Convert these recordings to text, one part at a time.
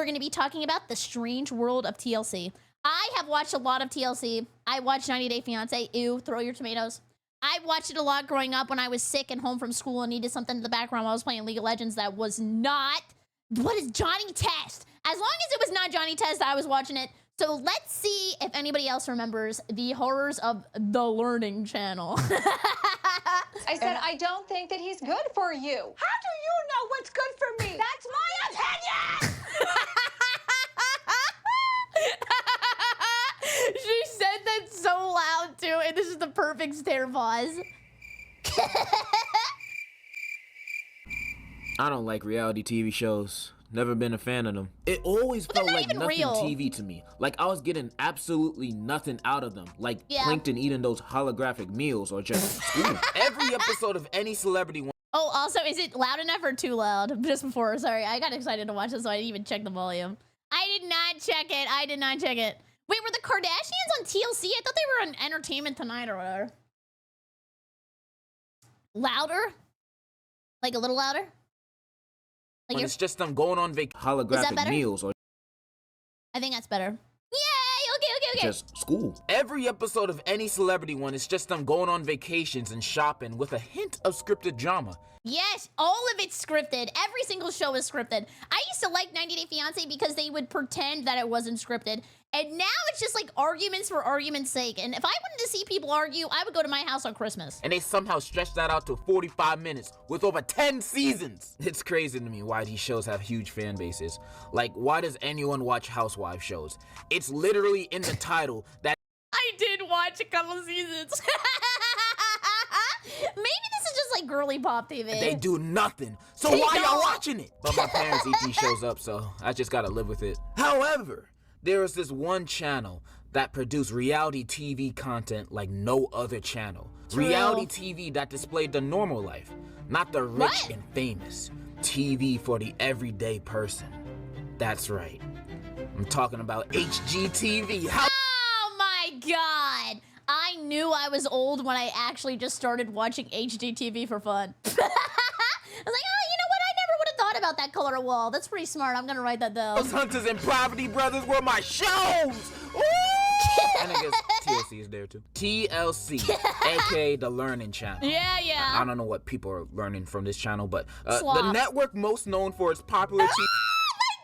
we're going to be talking about the Strange World of TLC. I have watched a lot of TLC. I watched 90 Day Fiancé. Ew, throw your tomatoes. I watched it a lot growing up when I was sick and home from school and needed something in the background while I was playing League of Legends that was not... What is Johnny Test? As long as it was not Johnny Test, I was watching it. So let's see if anybody else remembers the horrors of the Learning Channel. I said, I don't think that he's good for you. How do you know what's good for me? That's my opinion! She said that so loud too, and this is the perfect stare pause. I don't like reality TV shows. Never been a fan of them. It always felt like nothing real. TV to me. Like I was getting absolutely nothing out of them. Like Plankton eating those holographic meals or just every episode of any celebrity. Oh, also, is it loud enough or too loud? Just before, sorry, I got excited to watch this, so I didn't even check the volume. I did not check it. I did not check it. Wait, were the Kardashians on TLC? I thought they were on Entertainment Tonight or whatever. Louder? Like a little louder? Like When it's just them going on holographic meals or... I think that's better. Yay! Okay. Just school. Every episode of any celebrity one is just them going on vacations and shopping with a hint of scripted drama. Yes, all of it's scripted. Every single show is scripted. I used to like 90 Day Fiancé because they would pretend that it wasn't scripted. And now it's just like arguments for argument's sake. And if I wanted to see people argue, I would go to my house on Christmas. And they somehow stretched that out to 45 minutes with over 10 seasons. It's crazy to me why these shows have huge fan bases. Like, why does anyone watch housewife shows? It's literally in the title that... I did watch a couple seasons. Maybe this is just like girly pop TV. They do nothing. So why y'all watching it? But my parents eat these shows up, so I just gotta live with it. However, there is this one channel that produced reality TV content like no other channel. True. Reality TV that displayed the normal life, not the rich and famous. TV for the everyday person. That's right. I'm talking about HGTV. Oh my god! I knew I was old when I actually just started watching HGTV for fun. I was like, oh, you know what? I never would have thought about that color wall. That's pretty smart. I'm gonna write that down. Those Hunters and Poverty Brothers were my shows! Ooh! And I guess TLC is there too. TLC, aka the Learning Channel. Yeah. I don't know what people are learning from this channel, but the network most known for its popular TV.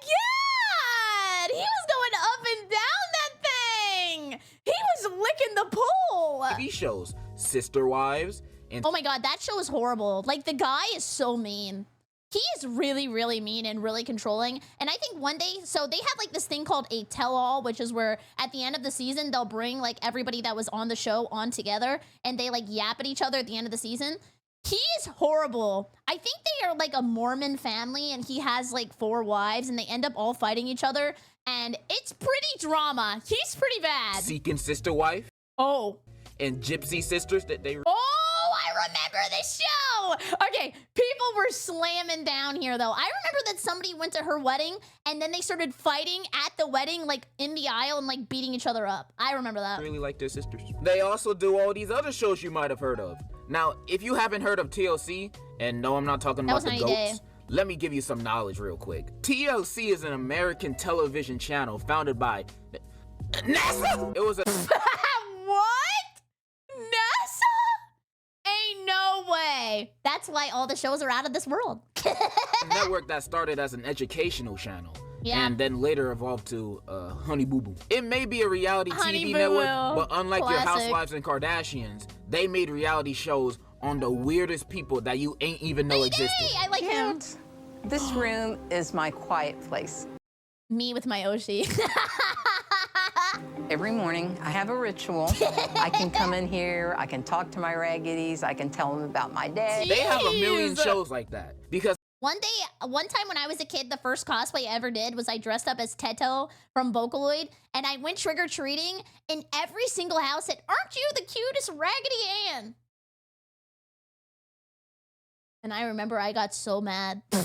God! He was going up and down that thing! He was licking the pool! TV shows, Sister Wives, and... Oh my god, that show is horrible. Like, the guy is so mean. He is really, really mean and really controlling. And I think one day, so they have like this thing called a tell-all, which is where at the end of the season, they'll bring like everybody that was on the show on together and they like yap at each other at the end of the season. He is horrible. I think they are like a Mormon family and he has like 4 wives and they end up all fighting each other. And it's pretty drama. He's pretty bad. Seeking Sister Wife. Oh. And Gypsy Sisters that they... Oh, I remember this show. Okay, people were slamming down here though. I remember that somebody went to her wedding and then they started fighting at the wedding, like in the aisle and like beating each other up. I remember that. Really like their sisters. They also do all these other shows you might have heard of. Now, if you haven't heard of TLC, and no, I'm not talking about the goats, let me give you some knowledge real quick. TLC is an American television channel founded by NASA. It was a... What? NASA? Ain't no way. That's why all the shows are out of this world. network that started as an educational channel. Yeah. And then later evolved to Honey Boo Boo. It may be a reality TV network, but unlike your Housewives and Kardashians, they made reality shows on the weirdest people that you ain't even know existed. I like him. This room is my quiet place. Me with my Oshi. Every morning, I have a ritual. I can come in here, I can talk to my raggedies, I can tell them about my day. They have a million shows like that because one time when I was a kid, the first cosplay I ever did was I dressed up as Teto from Vocaloid, and I went trick-or-treating, and every single house said, "Aren't you the cutest Raggedy Ann?" And I remember I got so mad. I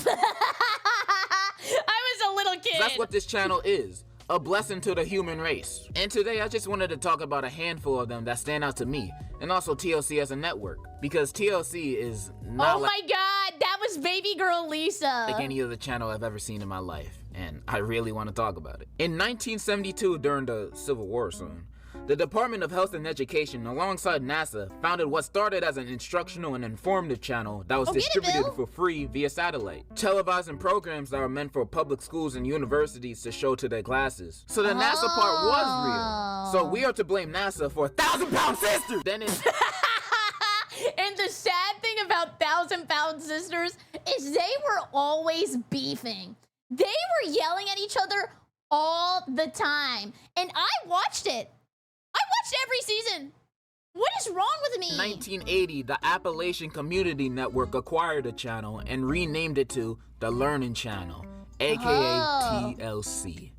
was a little kid. That's what this channel is. A blessing to the human race. And today I just wanted to talk about a handful of them that stand out to me, and also TLC as a network, because TLC is not my god, that was baby girl Lisa. like any other channel I've ever seen in my life, and I really want to talk about it. In 1972, during the Civil War soon, the Department of Health and Education, alongside NASA, founded what started as an instructional and informative channel that was distributed for free via satellite, televising programs that were meant for public schools and universities to show to their classes. So the NASA part was real. So we are to blame NASA for 1,000-pound sisters. Then it's And the sad thing about 1,000-pound sisters is they were always beefing. They were yelling at each other all the time. And I watched it. I watched every season. What is wrong with me? In 1980, the Appalachian Community Network acquired the channel and renamed it to the Learning Channel, aka TLC.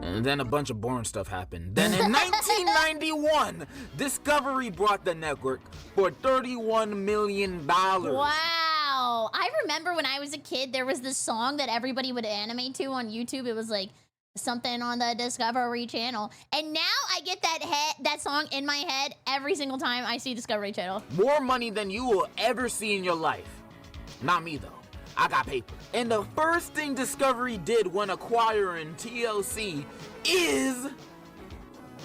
And then a bunch of boring stuff happened. Then in 1991, Discovery bought the network for $31 million. Wow. I remember when I was a kid, there was this song that everybody would animate to on YouTube. It was like something on the Discovery Channel. And now I get that song in my head every single time I see Discovery Channel. More money than you will ever see in your life. Not me, though. I got paper. And the first thing Discovery did when acquiring TLC is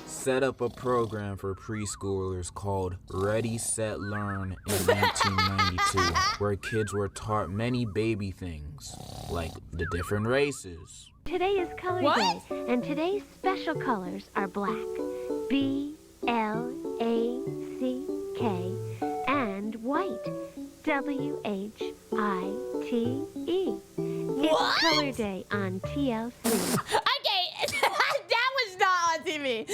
set up a program for preschoolers called Ready, Set, Learn in 1992, where kids were taught many baby things, like the different races. Today is Color Day, and today's special colors are black, B-L-A-C-K, and white, W-H-I-T-E. It's Color Day on TLC. Okay, that was not on TV.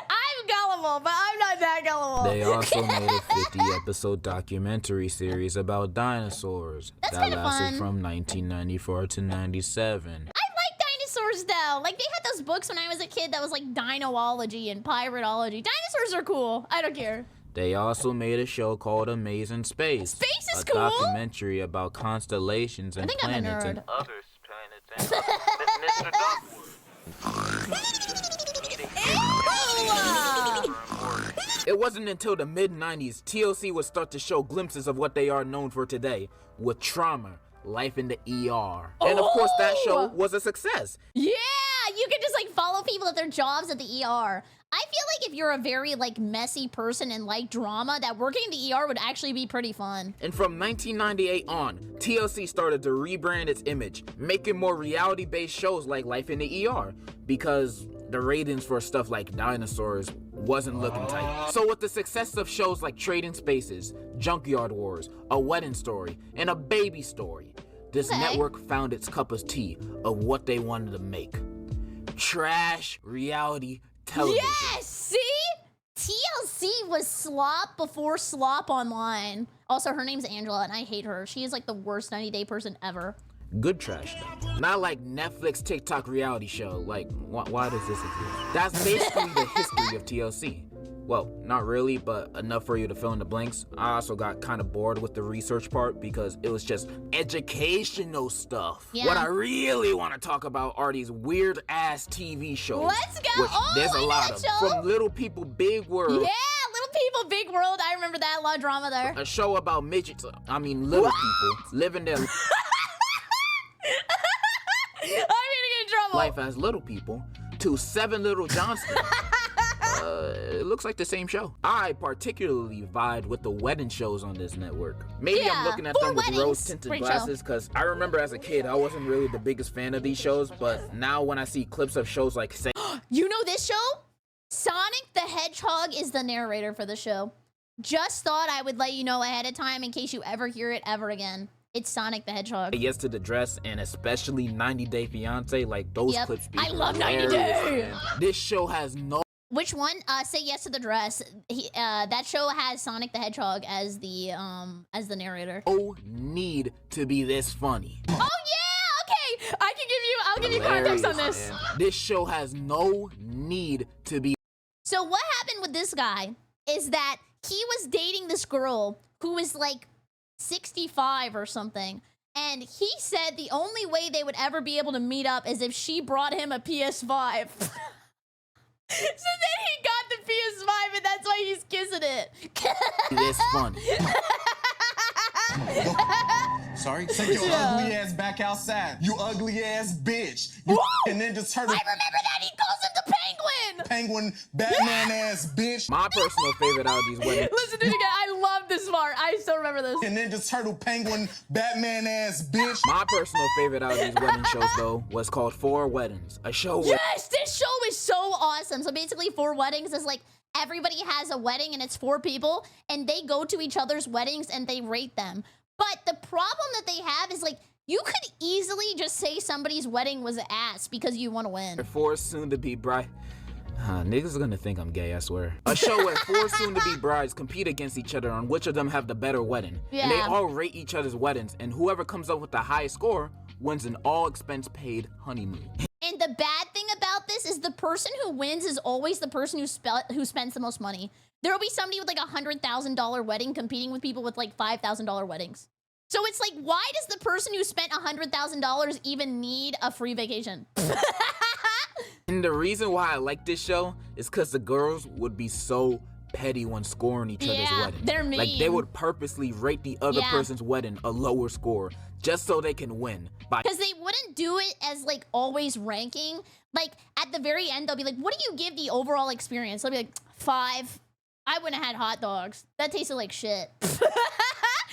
I'm gullible, but I'm not that gullible. They also made a 50-episode documentary series about dinosaurs that lasted from 1994 to 97. I like dinosaurs though. Like they had those books when I was a kid that was like Dinoology and Piratology. Dinosaurs are cool. I don't care. They also made a show called Amazing Space. Space is a cool. documentary about constellations and planets and other planets and Mr. Duckworth. It wasn't until the mid-90s TLC would start to show glimpses of what they are known for today, with Trauma, Life in the ER. And of course that show was a success. Yeah, you can just like follow people at their jobs at the ER. I feel like if you're a very like messy person and like drama, that working in the ER would actually be pretty fun. And from 1998 on, TLC started to rebrand its image, making more reality-based shows like Life in the ER, because the ratings for stuff like dinosaurs wasn't looking tight. So with the success of shows like Trading Spaces, Junkyard Wars, A Wedding Story, and A Baby Story, this network found its cup of tea of what they wanted to make. Trash reality television. Yes, see? TLC was slop before slop online. Also, her name's Angela, and I hate her. She is like the worst 90-day person ever. Good trash, though. Not like Netflix TikTok reality show. Like, why does this exist? That's basically the history of TLC. Well, not really, but enough for you to fill in the blanks. I also got kind of bored with the research part because it was just educational stuff. Yeah. What I really want to talk about are these weird-ass TV shows. Let's go! Which there's a lot of. From Little People, Big World. Yeah, Little People, Big World. I remember that. A lot of drama there. A show about midgets, little people, living their... I'm gonna get in trouble. Life as little people, to 7 Little Johnston. It looks like the same show. I particularly vibe with the wedding shows on this network. Maybe I'm looking at them with rose-tinted glasses because I remember as a kid, I wasn't really the biggest fan of these shows, but now when I see clips of shows like... You know this show? Sonic the Hedgehog is the narrator for the show. Just thought I would let you know ahead of time in case you ever hear it ever again. It's Sonic the Hedgehog. Yes to the Dress, and especially 90 Day Fiancé, like those clips be hilarious. I love 90 Day! This show has no... Which one? Say Yes to the Dress. That show has Sonic the Hedgehog as the narrator. Oh, need to be this funny. Oh yeah, okay. I'll give you context on this. Man. This show has no need to be. So what happened with this guy is that he was dating this girl who was like 65 or something. And he said the only way they would ever be able to meet up is if she brought him a PS5. So then he got the PS5 and that's why he's kissing it. This funny. sorry. Take your ugly ass back outside. You ugly ass bitch. You and Ninja Turtle. I remember that. He calls him the Penguin. Penguin, Batman ass bitch. My personal favorite out of these weddings. Listen to it again. I love this part. I still remember this. And Ninja Turtle, Penguin, Batman ass bitch. My personal favorite out of these wedding shows, though, was called Four Weddings. A show where... Yes, this show is so awesome. So basically, Four Weddings is like everybody has a wedding and it's 4 people and they go to each other's weddings and they rate them. But the problem that they have is like, you could easily just say somebody's wedding was ass because you want to win. 4 soon-to-be bride... niggas are gonna think I'm gay, I swear. A show where 4 soon-to-be brides compete against each other on which of them have the better wedding. Yeah. And they all rate each other's weddings, and whoever comes up with the highest score wins an all-expense-paid honeymoon. And the bad thing about this is the person who wins is always the person who spends the most money. There will be somebody with like $100,000 wedding competing with people with like $5,000 weddings. So it's like, why does the person who spent $100,000 even need a free vacation? And the reason why I like this show is because the girls would be so petty when scoring each other's wedding. They're mean. Like, they would purposely rate the other person's wedding a lower score just so they can win. Because they wouldn't do it as like always ranking. Like at the very end, they'll be like, what do you give the overall experience? They'll be like, 5. I wouldn't have had hot dogs. That tasted like shit.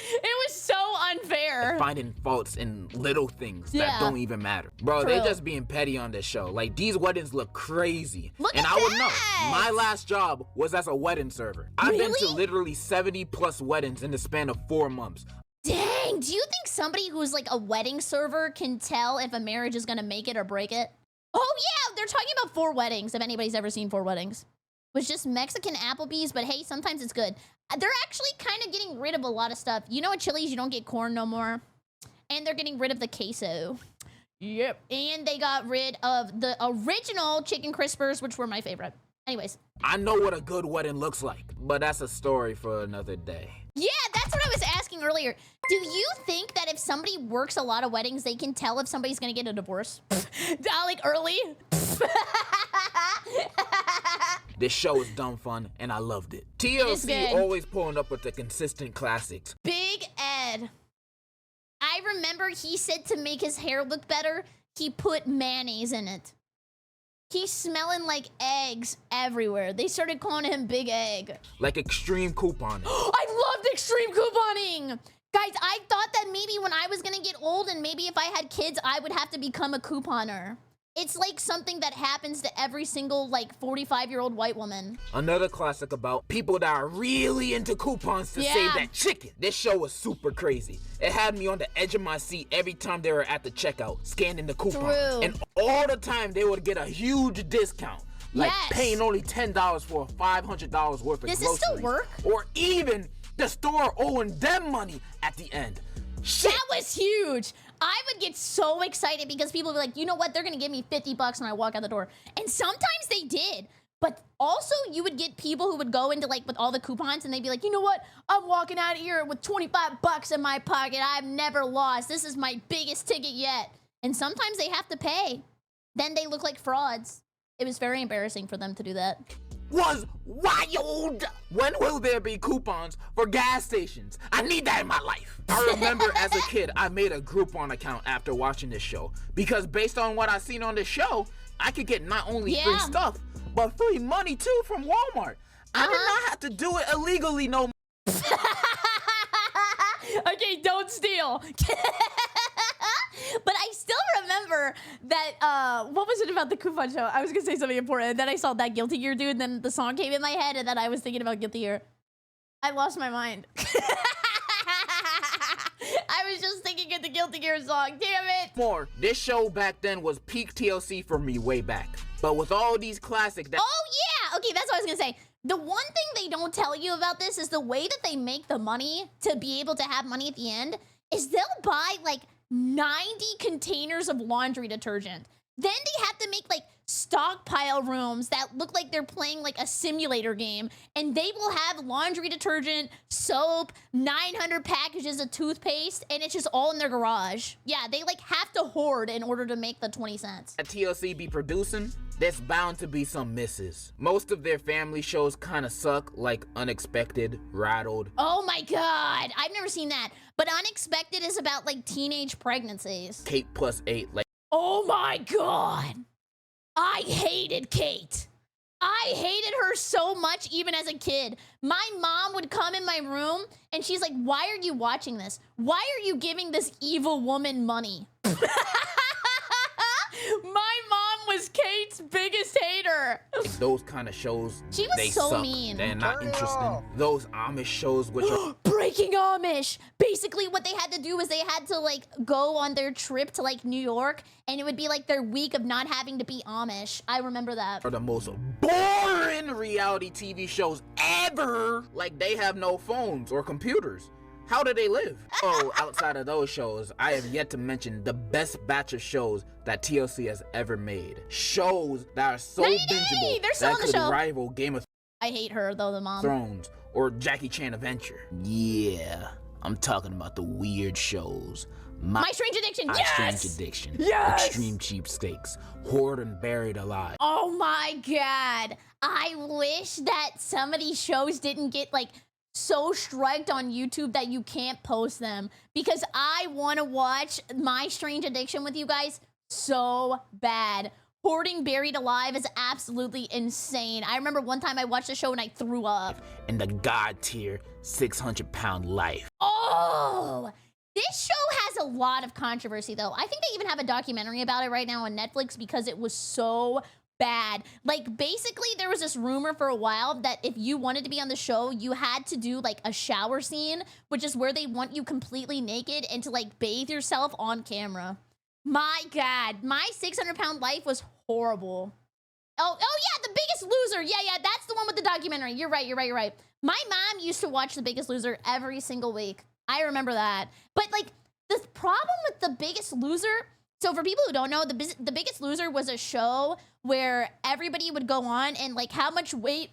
It was so unfair. Finding faults in little things that don't even matter. Bro, they just being petty on this show. Like, these weddings look crazy. And I would know. My last job was as a wedding server. I've been to literally 70+ weddings in the span of 4 months. Dang, do you think somebody who's like a wedding server can tell if a marriage is gonna make it or break it? Oh yeah, they're talking about 4 weddings, if anybody's ever seen 4 weddings. It was just Mexican Applebee's, but hey, sometimes it's good. They're actually kind of getting rid of a lot of stuff. You know at Chili's, you don't get corn no more. And they're getting rid of the queso. Yep. And they got rid of the original chicken crispers, which were my favorite. Anyways. I know what a good wedding looks like, but that's a story for another day. Yeah, that's what I was asking earlier. Do you think that if somebody works a lot of weddings, they can tell if somebody's gonna get a divorce? Like early? This show is dumb fun, and I loved it. TLC always pulling up with the consistent classics. Big Ed. I remember he said to make his hair look better, he put mayonnaise in it. He's smelling like eggs everywhere. They started calling him Big Egg. Like extreme couponing. I loved extreme couponing. Guys, I thought that maybe when I was gonna get old and maybe if I had kids, I would have to become a couponer. It's like something that happens to every single like 45-year-old white woman. Another classic about people that are really into coupons to save that chicken. This show was super crazy. It had me on the edge of my seat every time they were at the checkout, scanning the coupon. And all the time they would get a huge discount. Like paying only $10 for $500 worth of groceries. Does this still work? Or even the store owing them money at the end. Shit. That was huge. I would get so excited because people would be like, you know what? They're going to give me $50 when I walk out the door. And sometimes they did. But also you would get people who would go into like with all the coupons and they'd be like, you know what? I'm walking out of here with $25 in my pocket. I've never lost. This is my biggest ticket yet. And sometimes they have to pay. Then they look like frauds. It was very embarrassing for them to do that. Was wild. When will there be coupons for gas stations? I need that in my life. I remember as a kid, I made a Groupon account after watching this show because based on what I seen on this show, I could get not only free stuff, but free money too from Walmart. I did not have to do it illegally no more. Okay, don't steal. But I still remember that, what was it about the coupon show? I was gonna say something important, and then I saw That Guilty Gear dude, and then the song came in my head, and then I was thinking about Guilty Gear. I lost my mind. I was just thinking of the Guilty Gear song, damn it! This show back then was peak TLC for me way back. But with all these classics that— Oh yeah! Okay, that's what I was gonna say. The one thing they don't tell you about this is the way that they make the money to be able to have money at the end is they'll buy like 90 containers of laundry detergent. Then they have to make like stockpile rooms that look like they're playing like a simulator game, and they will have laundry detergent, soap, 900 packages of toothpaste, and it's just all in their garage. Yeah, they like have to hoard in order to make the 20 cents. At TLC be producing, there's bound to be some misses. Most of their family shows kind of suck, like Unexpected, Rattled. Oh my God, I've never seen that. But Unexpected is about like teenage pregnancies. Kate plus 8, like. Oh my God. I hated Kate. I hated her so much even as a kid. My mom would come in my room and she's like, why are you watching this? Why are you giving this evil woman money? My mom was Kate's biggest hater. Those kind of shows, she was they so suck. mean. They're not interesting. Those Amish shows, which are Breaking Amish. Basically what they had to do was they had to like go on their trip to like New York, and it would be like their week of not having to be Amish. I remember that. are the most boring reality TV shows ever. Like, they have no phones or computers. How do they live? Oh, outside of those shows, I have yet to mention the best batch of shows that TLC has ever made. Shows that are so bingeable They're still that on the could show. rival Game of I hate her though, the mom. Thrones or Jackie Chan Adventure. Yeah, I'm talking about the weird shows. My Strange Addiction. My Yes! Strange Addiction. Yes! Extreme Cheapskates. Hoarding, Buried Alive. Oh my God. I wish that some of these shows didn't get like so striked on YouTube that you can't post them, because I want to watch My Strange Addiction with you guys so bad. Hoarding, Buried Alive is absolutely insane. I remember one time I watched the show and I threw up. And the God tier 600-pound life. Oh, this show has a lot of controversy though. I think they even have a documentary about it right now on Netflix because it was so bad. Like, basically there was this rumor for a while that if you wanted to be on the show, you had to do like a shower scene, which is where they want you completely naked and to like bathe yourself on camera. My God, My 600-Pound Life was horrible. Oh yeah, The Biggest Loser. Yeah, that's the one with the documentary. You're right. My mom used to watch The Biggest Loser every single week. I remember that. But like, the problem with The Biggest Loser, so for people who don't know, The Biggest Loser was a show where everybody would go on and like how much weight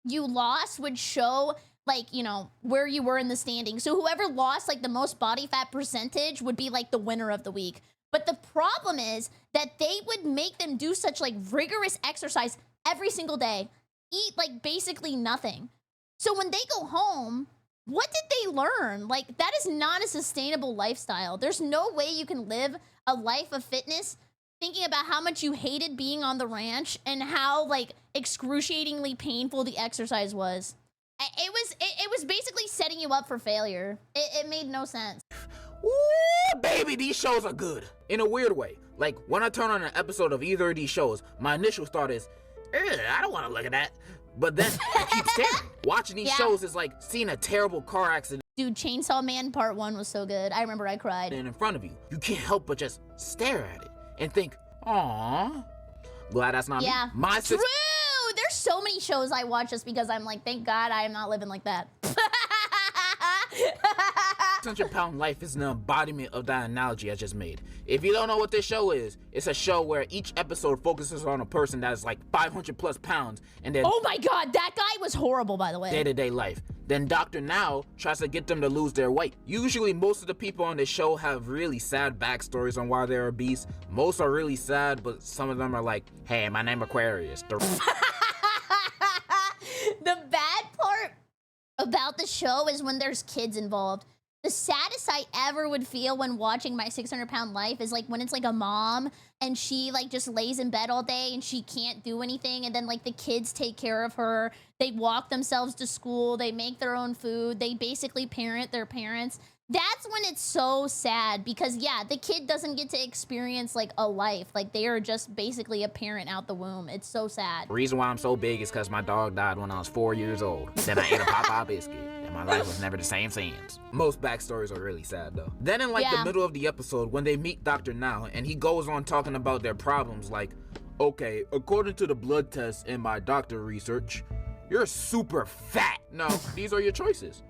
you lost would show like, you know, where you were in the standing. So whoever lost like the most body fat percentage would be like the winner of the week. But the problem is that they would make them do such like rigorous exercise every single day, eat like basically nothing. So when they go home, what did they learn? Like, that is not a sustainable lifestyle. There's no way you can live a life of fitness thinking about how much you hated being on the ranch and how like excruciatingly painful the exercise was. It was basically setting you up for failure. It made no sense. Ooh, baby, these shows are good. In a weird way. Like, when I turn on an episode of either of these shows, my initial thought is, I don't want to look at that. But then I keep staring. Watching these shows is like seeing a terrible car accident. Dude, Chainsaw Man Part 1 was so good. I remember I cried. In front of you. You can't help but just stare at it and think, aww. Glad that's not me. My True! There's so many shows I watch just because I'm like, thank God I am not living like that. 600-Pound Life is an embodiment of that analogy I just made. If you don't know what this show is, it's a show where each episode focuses on a person that is like 500 plus pounds and then oh my God, that guy was horrible, by the way. Day-to-day life. Then Dr. Now tries to get them to lose their weight. Usually most of the people on this show have really sad backstories on why they're obese. Most are really sad, but some of them are like, hey, my name Aquarius. The bad part about the show is when there's kids involved. The saddest I ever would feel when watching My 600-Pound Life is like when it's like a mom and she like just lays in bed all day and she can't do anything, and then like the kids take care of her. They walk themselves to school, they make their own food, they basically parent their parents. That's when it's so sad because yeah, the kid doesn't get to experience like a life. Like they are just basically a parent out the womb. It's so sad. The reason why I'm so big is because my dog died when I was 4 years old. Then I ate a Popeye biscuit and my life was never the same since. Most backstories are really sad though. Then in like the middle of the episode when they meet Dr. Now and he goes on talking about their problems like, okay, according to the blood tests and my doctor research, you're super fat. No, these are your choices.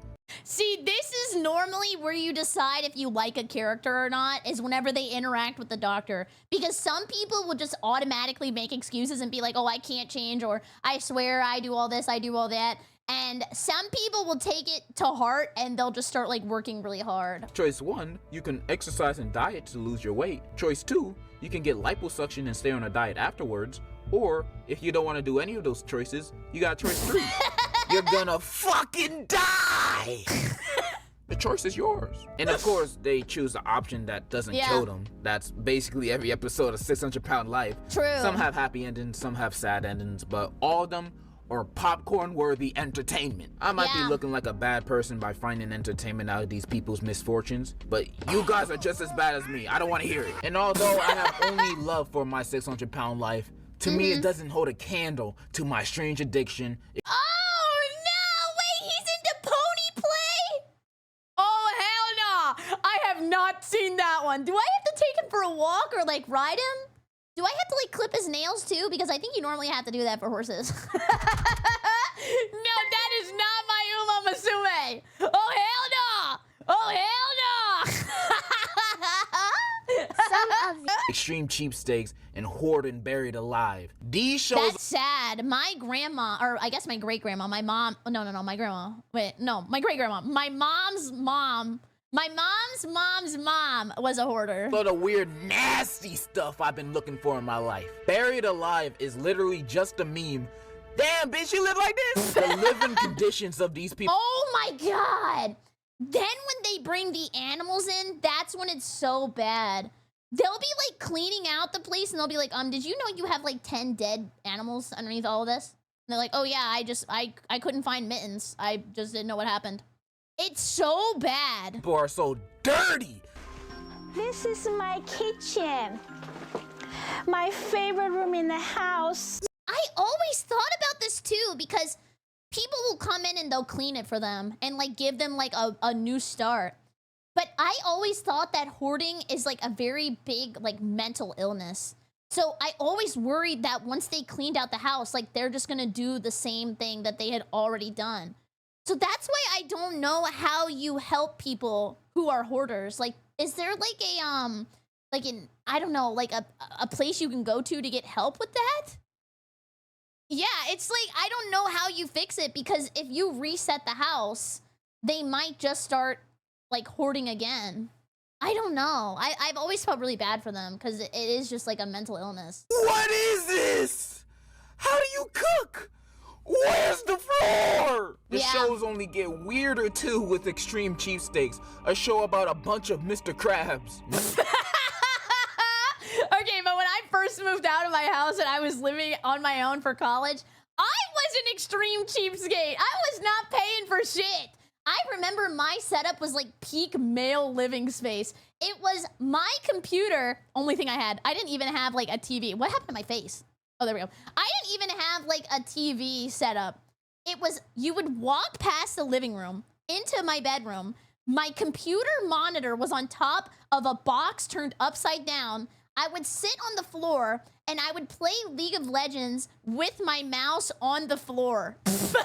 See, this is normally where you decide if you like a character or not, is whenever they interact with the doctor. Because some people will just automatically make excuses and be like, oh, I can't change, or I swear I do all this, I do all that. And some people will take it to heart and they'll just start like working really hard. Choice 1, you can exercise and diet to lose your weight. Choice 2, you can get liposuction and stay on a diet afterwards. Or, if you don't want to do any of those choices, you got choice 3. You're gonna fucking die! The choice is yours. And of course, they choose the option that doesn't kill them. That's basically every episode of 600 Pound Life. True. Some have happy endings, some have sad endings, but all of them are popcorn-worthy entertainment. I might be looking like a bad person by finding entertainment out of these people's misfortunes, but you guys are just as bad as me. I don't want to hear it. And although I have only love for my 600 Pound Life, to me it doesn't hold a candle to my strange addiction. Oh no! Wait, he's into pony play? Oh hell no! I have not seen that one. Do I have to take him for a walk or like ride him? Do I have to like clip his nails too? Because I think you normally have to do that for horses. No, that is not my Uma Musume. Oh hell no! Oh hell no! Some of the Extreme Cheapskates and Hoarding Buried Alive. These shows. That's sad. My grandma, or I guess my great grandma, my mom. No, my grandma. Wait, no, my great grandma. My mom's mom. My mom's mom was a hoarder. All the weird, nasty stuff I've been looking for in my life. Buried Alive is literally just a meme. Damn, bitch, you live like this? The living conditions of these people. Oh my god! Then when they bring the animals in, that's when it's so bad. They'll be like cleaning out the place and they'll be like, did you know you have like 10 dead animals underneath all of this? And they're like, oh yeah, I couldn't find Mittens. I just didn't know what happened. It's so bad. People are so dirty. This is my kitchen. My favorite room in the house. I always thought about this too, because people will come in and they'll clean it for them and like give them like a new start. But I always thought that hoarding is like a very big like mental illness. So I always worried that once they cleaned out the house, like they're just gonna do the same thing that they had already done. So that's why I don't know how you help people who are hoarders. Like, is there like a I don't know, like a place you can go to get help with that? Yeah, it's like, I don't know how you fix it, because if you reset the house, they might just start like hoarding again. I don't know. I've always felt really bad for them because it is just like a mental illness. What is this? How do you cook? Where's the floor? The shows only get weirder too with Extreme Cheapskates, a show about a bunch of Mr. Krabs. Okay, but when I first moved out of my house and I was living on my own for college, I was an extreme cheapskate. I was not paying for shit. I remember my setup was like peak male living space. It was my computer, only thing I had. I didn't even have like a TV. What happened to my face? Oh, there we go. I didn't even have like a TV setup. It was, you would walk past the living room into my bedroom. My computer monitor was on top of a box turned upside down. I would sit on the floor and I would play League of Legends with my mouse on the floor. And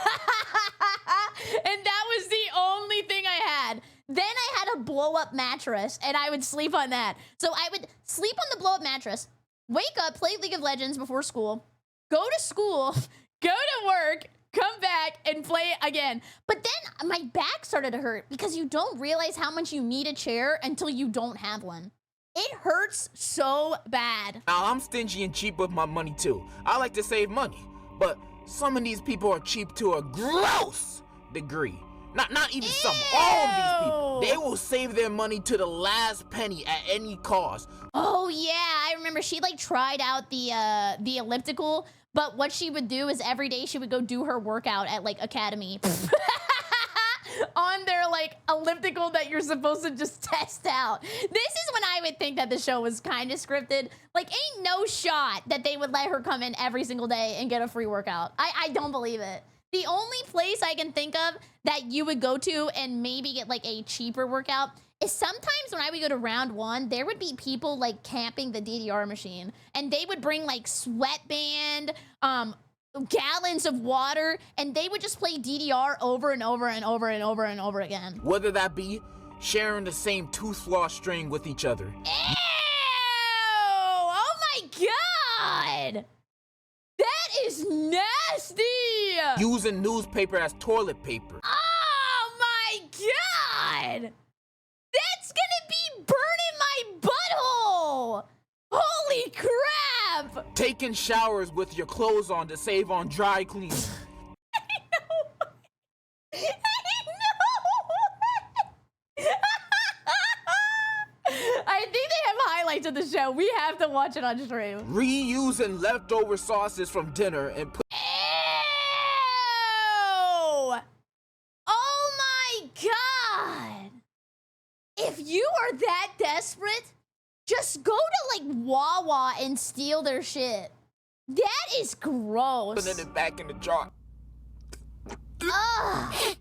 that was the only thing I had. Then I had a blow-up mattress and I would sleep on that. So I would sleep on the blow-up mattress, wake up, play League of Legends before school, go to school, go to work, come back and play it again. But then my back started to hurt because you don't realize how much you need a chair until you don't have one. It hurts so bad. Now, I'm stingy and cheap with my money too. I like to save money, but some of these people are cheap to a gross degree. Not even some, all of these people. They will save their money to the last penny at any cost. Oh yeah, I remember she like tried out the elliptical, but what she would do is every day she would go do her workout at like Academy. On their like elliptical that you're supposed to just test out. This is when I would think that the show was kind of scripted. Like, ain't no shot that they would let her come in every single day and get a free workout. I don't believe it. The only place I can think of that you would go to and maybe get like a cheaper workout is sometimes when I would go to round one, there would be people like camping the DDR machine and they would bring like sweatband, gallons of water, and they would just play DDR over and over and over and over and over again. Whether that be sharing the same tooth floss string with each other. Ew! Oh my god! That is nasty! Using newspaper as toilet paper. Oh my god! That's gonna be burning my butthole! Holy crap! Taking showers with your clothes on to save on dry cleaning. I know. I think they have highlights of the show. We have to watch it on stream. Reusing leftover sauces from dinner and put. Ew! Oh my god! If you are that desperate, just go to like Wawa and steal their shit. That is gross. Putting it back in the jar. Ugh.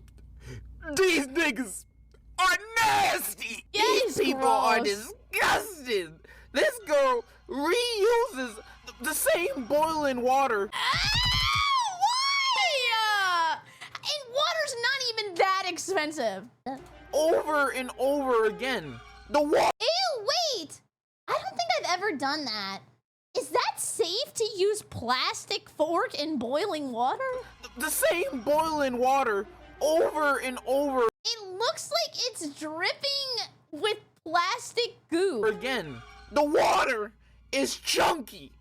These niggas are nasty. These people are disgusting. This girl reuses the same boiling water. Why? And water's not even that expensive. Over and over again. The water. Ew, wait. I don't think I've ever done that. Is that safe to use plastic fork in boiling water? The same boiling water over and over It looks like it's dripping with plastic goo. again. The water is chunky.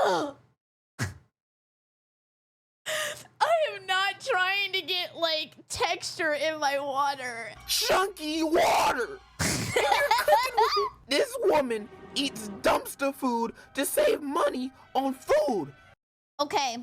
Ugh. I am not trying to get like texture in my water. Chunky water. And you're cooking with it. This woman eats dumpster food to save money on food. Okay,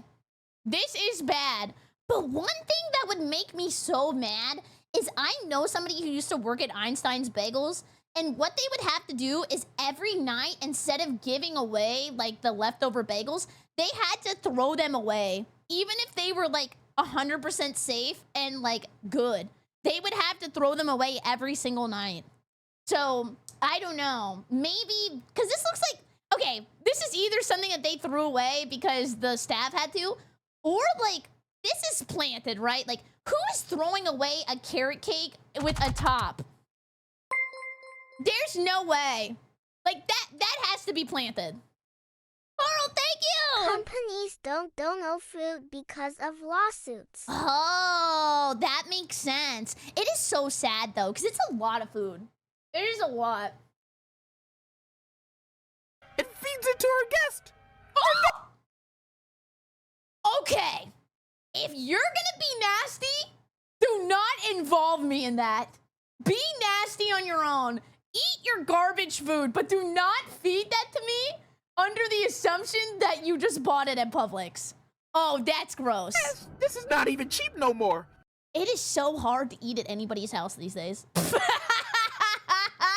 this is bad, but one thing that would make me so mad is I know somebody who used to work at Einstein's Bagels, and what they would have to do is every night, instead of giving away like the leftover bagels, they had to throw them away. Even if they were like 100% safe and like good, they would have to throw them away every single night. So I don't know, maybe, because this looks like, okay, this is either something that they threw away because the staff had to, or like, this is planted, right? Like, who is throwing away a carrot cake with a top? There's no way. Like, that has to be planted. Carl, thank you! Companies don't donate food because of lawsuits. Oh, that makes sense. It is so sad, though, because it's a lot of food. It is a lot. It feeds it to her guest. Okay, if you're gonna be nasty, do not involve me in that. Be nasty on your own. Eat your garbage food, but do not feed that to me under the assumption that you just bought it at Publix. Oh, that's gross. This is not even cheap no more. It is so hard to eat at anybody's house these days.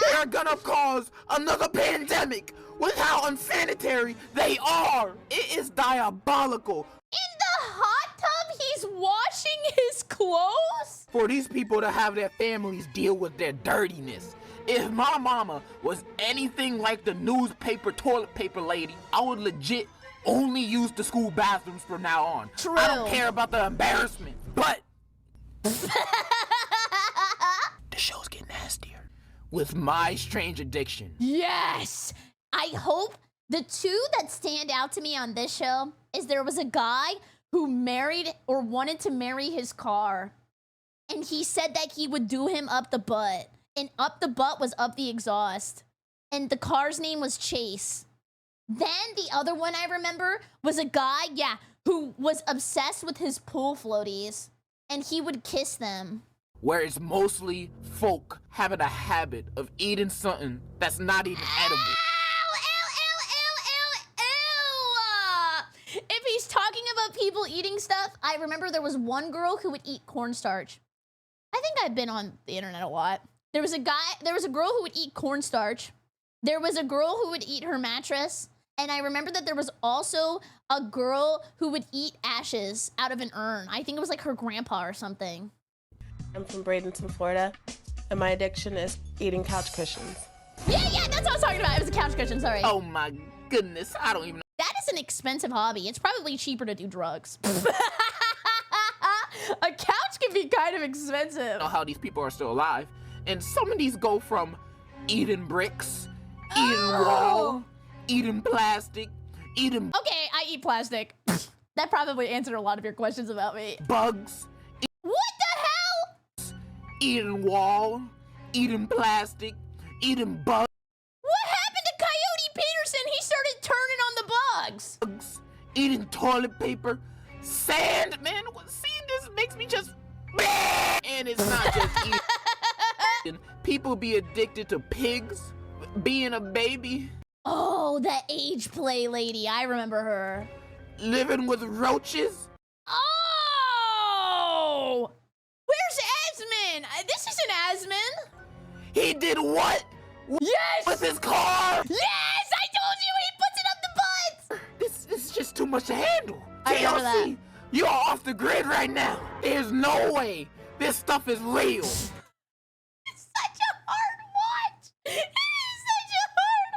They are gonna cause another pandemic with how unsanitary they are. It is diabolical. In the hot tub, he's washing his clothes? For these people to have their families deal with their dirtiness. If my mama was anything like the newspaper toilet paper lady, I would legit only use the school bathrooms from now on. True. I don't care about the embarrassment, but the shows get nastier with my strange addiction. Yes! I hope the two that stand out to me on this show is there was a guy who married or wanted to marry his car. And he said that he would do him up the butt. And up the butt was up the exhaust. And the car's name was Chase. Then the other one I remember was a guy, who was obsessed with his pool floaties. And he would kiss them. Where it's mostly folk having a habit of eating something that's not even edible. If he's talking about people eating stuff, I remember there was one girl who would eat cornstarch. I think I've been on the internet a lot. There was a girl who would eat cornstarch. There was a girl who would eat her mattress. And I remember that there was also a girl who would eat ashes out of an urn. I think it was like her grandpa or something. I'm from Bradenton, Florida, and my addiction is eating couch cushions. Yeah, that's what I was talking about. It was a couch cushion, sorry. Oh my goodness, I don't even know. That is an expensive hobby. It's probably cheaper to do drugs. A couch can be kind of expensive. I don't know how these people are still alive. And some of these go from eating bricks, eating wall, eating plastic, eating... Okay, I eat plastic. That probably answered a lot of your questions about me. Bugs. What the hell? Eating wall, eating plastic, eating bugs. What happened to Coyote Peterson? He started turning on the bugs. Eating toilet paper, sand, man. Seeing this makes me just... And it's not just eating. People be addicted to pigs, being a baby. Oh, that age play lady. I remember her. Living with roaches. Oh! Where's Asmin? This isn't Asmin. He did what? Yes! With his car? Yes! I told you he puts it up the butt! This is just too much to handle. I remember that. TLC, you are off the grid right now. There's no way this stuff is real. It's such a hard watch. It is such a hard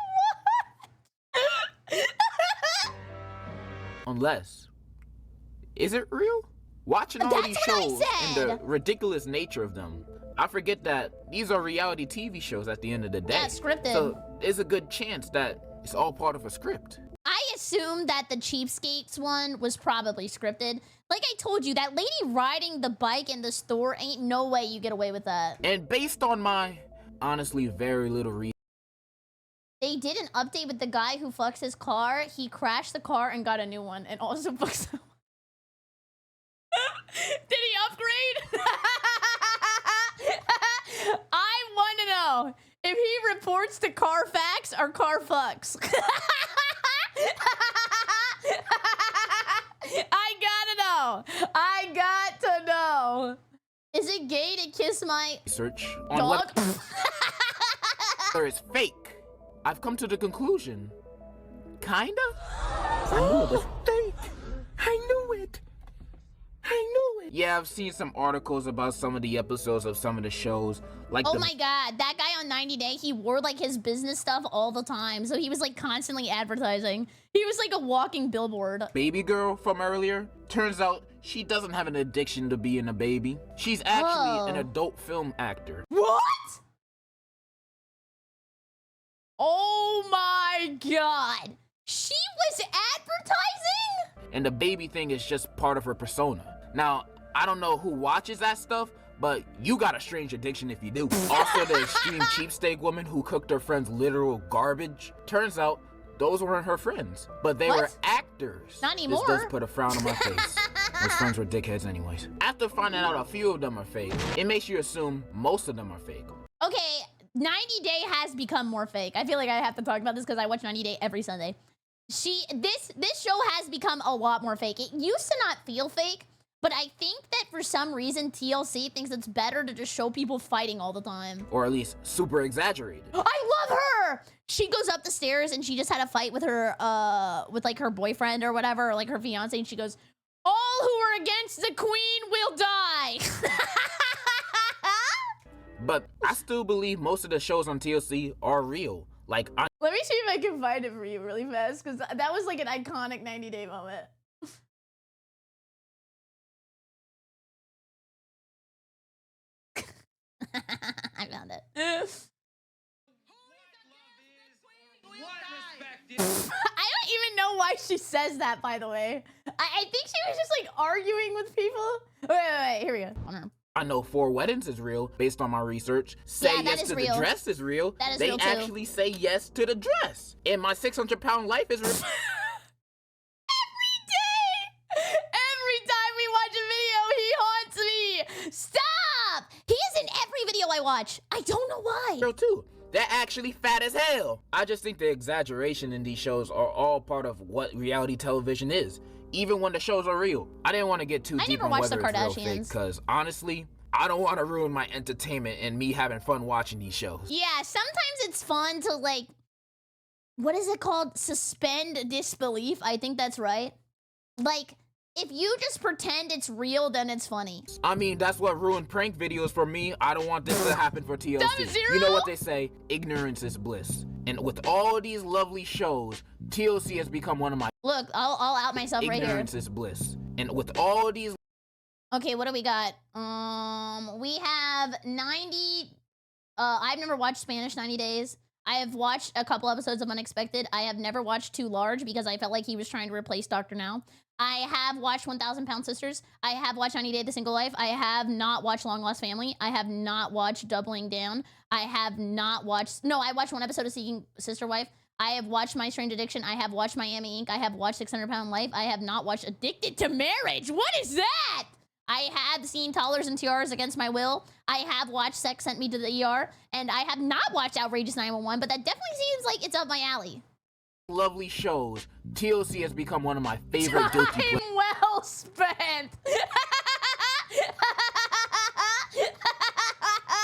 watch. Unless, is it real? Watching all these shows and the said. ridiculous nature of them, I forget that these are reality TV shows at the end of the day. Yeah, scripted. So there's a good chance that it's all part of a script. I assume that the cheapskates one was probably scripted. Like I told you, that lady riding the bike in the store, ain't no way you get away with that. And based on my, honestly, very little research, they did an update with the guy who fucks his car. He crashed the car and got a new one and also fucks the Did he upgrade? I want to know if he reports to Carfax or Carfucks. I gotta know. I got to know. Is it gay to kiss my research on dog? whether it's fake. I've come to the conclusion, kinda. I knew it was fake. I knew it. Yeah, I've seen some articles about some of the episodes of some of the shows. Like, oh my god, that guy on 90 Day, he wore like his business stuff all the time. So he was like constantly advertising. He was like a walking billboard. Baby girl from earlier. Turns out she doesn't have an addiction to being a baby. She's actually an adult film actor. What? Oh my god. She was advertising? And the baby thing is just part of her persona. Now, I don't know who watches that stuff, but you got a strange addiction if you do. Also, the extreme cheapskate woman who cooked her friends literal garbage. Turns out, those weren't her friends, but they were actors. Not anymore. This does put a frown on my face. Those friends were dickheads anyways. After finding out a few of them are fake, it makes you assume most of them are fake. Okay, 90 Day has become more fake. I feel like I have to talk about this because I watch 90 Day every Sunday. This show has become a lot more fake. It used to not feel fake, but I think that for some reason TLC thinks it's better to just show people fighting all the time. Or at least super exaggerated. I love her! She goes up the stairs and she just had a fight with her, with like her boyfriend or whatever, or like her fiance, and she goes, "All who are against the queen will die." But I still believe most of the shows on TLC are real. Like, Let me see if I can find it for you really fast, because that was like an iconic 90 Day moment. I found it. I don't even know why she says that, by the way. I think she was just like arguing with people. Wait, here we go. I know 4 Weddings is real based on my research. Say yes to the dress is real. That is they real too. actually say yes to the dress. And my 600-pound life is real. Every time we watch a video, he haunts me. Stop! He is in every video I watch. I don't know why. Real too. They're actually fat as hell. I just think the exaggeration in these shows are all part of what reality television is. Even when the shows are real. I didn't want to get too deep on whether it's real or fake, because honestly, I don't want to ruin my entertainment and me having fun watching these shows. Yeah, sometimes it's fun to like, what is it called? Suspend disbelief. I think that's right. Like, if you just pretend it's real, then it's funny. I mean, that's what ruined prank videos for me. I don't want this to happen for TLC. Dumb Zero? You know what they say? Ignorance is bliss. And with all these lovely shows, TLC has become one of my Look, I'll out myself right here. Ignorance is bliss. And with all these... Okay, what do we got? We have 90... I've never watched Spanish 90 Days. I have watched a couple episodes of Unexpected. I have never watched Too Large because I felt like he was trying to replace Dr. Now. I have watched 1,000 Pound Sisters. I have watched 90 Day The Single Life. I have not watched Long Lost Family. I have not watched Doubling Down. I have not watched... No, I watched one episode of Seeking Sister Wife. I have watched My Strange Addiction. I have watched Miami Ink. I have watched 600 Pound Life. I have not watched Addicted to Marriage. What is that? I have seen Toddlers and Tiaras Against My Will. I have watched Sex Sent Me to the ER. And I have not watched Outrageous 911, but that definitely seems like it's up my alley. Lovely shows, TLC has become one of my favorite guilty Time well spent.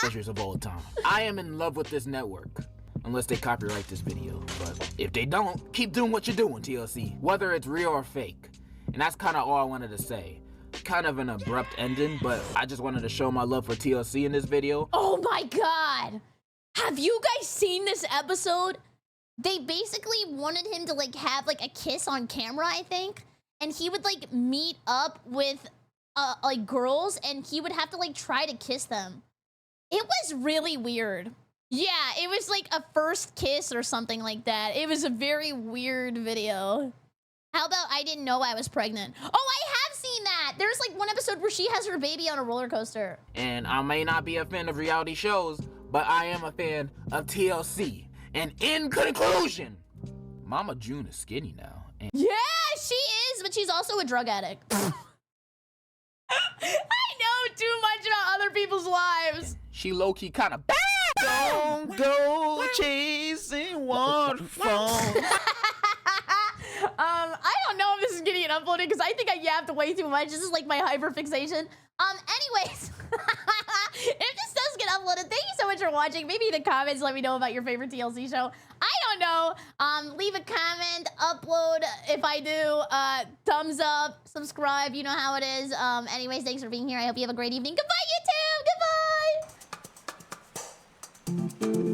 pleasures of all time. I am in love with this network. Unless they copyright this video. But if they don't, keep doing what you're doing, TLC. Whether it's real or fake. And that's kind of all I wanted to say. Kind of an abrupt ending, but I just wanted to show my love for TLC in this video. Oh my god! Have you guys seen this episode? They basically wanted him to like have like a kiss on camera, I think. And he would like meet up with like girls and he would have to like try to kiss them. It was really weird. Yeah, it was like a first kiss or something like that. It was a very weird video. How about I didn't know I was pregnant? Oh, I have seen that. There's like one episode where she has her baby on a roller coaster. And I may not be a fan of reality shows, but I am a fan of TLC. And in conclusion, Mama June is skinny now. And yeah, she is, but she's also a drug addict. I know too much about other people's lives. She low-key kind of bad. Don't go chasing waterfalls. I don't know if this is getting uploaded because I think I yapped way too much. This is like my hyperfixation. Anyways, if this does get uploaded, thank you so much for watching. Maybe in the comments, let me know about your favorite TLC show. I don't know. Leave a comment, upload if I do, thumbs up, subscribe. You know how it is. Anyways, thanks for being here. I hope you have a great evening. Goodbye, YouTube. Goodbye.